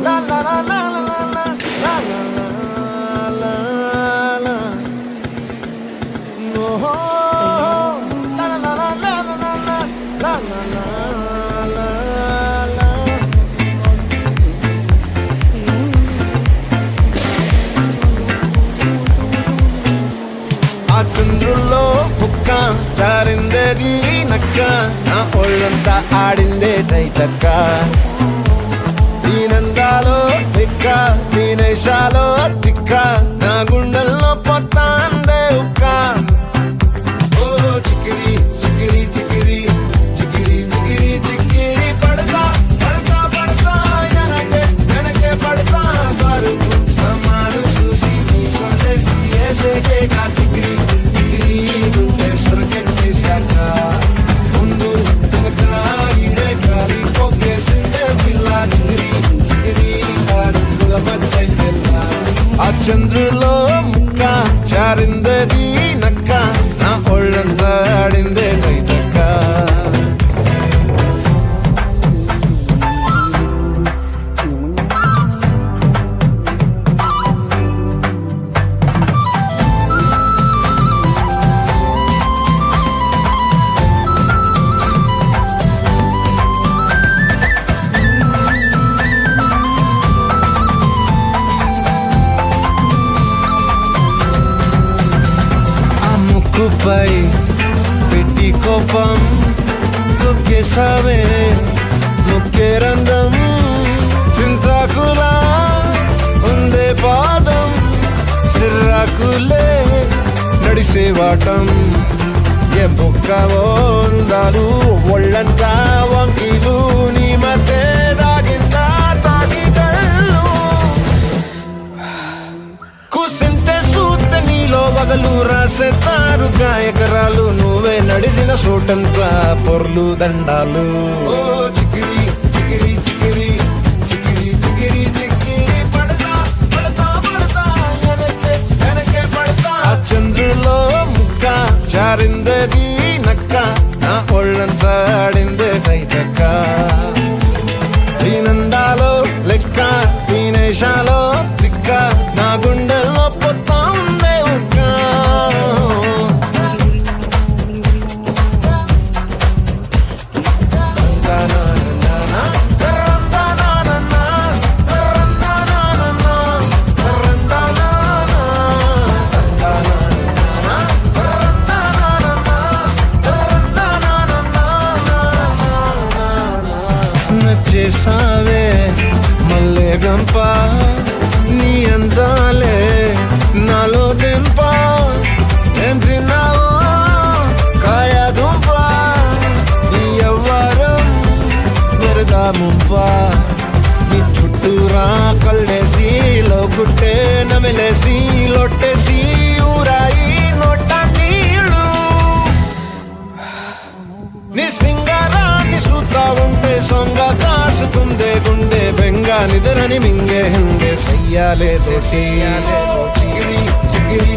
La la la la la la la la la la la. Oh, la la la la la la la la la la la. ఆ చంద్రుల్లో బుక్క జారిందేది నక్క నా ఒళ్ళంతా ఆడిందే తైతక్క దీనందాలో తిక్క దీనేశాలో తిక్క నా గుండెల్లో పొత్తాందే ఉక్క ఓ చికిరి చికిరి చికిరి చికిరి చికిరి చికిరి పడతా పడతా పడతా వెనకే వెనకే పడతా సరుకు సమాను చూసి నీ సొంతేసి ఏసేకే కా చికిరి చికిరి గుండె సొరకెట్టేశాక ముందు వెనక ఇడే గాలి కొక్కేసిందే పిల్ల చికిరి చికిరి అడుగుల మధ్య పిల్ల ఆ చంద్రులో ముక్క జారిందేది నక్క నా ఒళ్ళంతా ఆడిందే తైతక్క ముక్కుపై పెట్టి కోపం తొక్కేసావే ముక్కే రంధ్రం చింతాకులా ఉందే పాదం సిర్రాకులే నడిసే వాటం ఏ బొక్కవో ఉందాలు ఒళ్ళంతా వంకీలు నీ మధ్య దాగిందా తాకిదళ్ళు కూసింతే సూత నీలో వగలు రాసేతారు గాయకరాలు నువ్వే నడిసిన సోటంతా పొర్లు దండాలు ఓ చికిరి చికిరి చికిరి చికిరి చికిరి చికిరి పడతా పడతా పడతా వెనకే వెనకే పడతా ఆ చంద్రులో ముక్క జారిందేది నక్క నా ఒళ్ళంతా ఆడిందే తైతక్క దీనందాలో లెక్క దీనేశాలో తిక్క నా గుండెల్లో పొత్తా ఉందే ఉక్క నచ్చేసావే మల్లె గంప నీ అందాలే నాలో దెంప ఏం తిన్నావో కాయ దుంప నీ ఎవ్వరం మెరదా ముంప నీ చుట్టూరా కళ్ళేసి లోగుట్టే నమిలేసి లొట్టేసి ఊరాయి నోట నీళ్ళు నీ సింగారాన్ని చూద్దా ఉంటే సొంగ కాసుకుందే గుండె బెంగ నిద్రని మింగే హంగే సయ్యాలే చిగిరి చిగిరి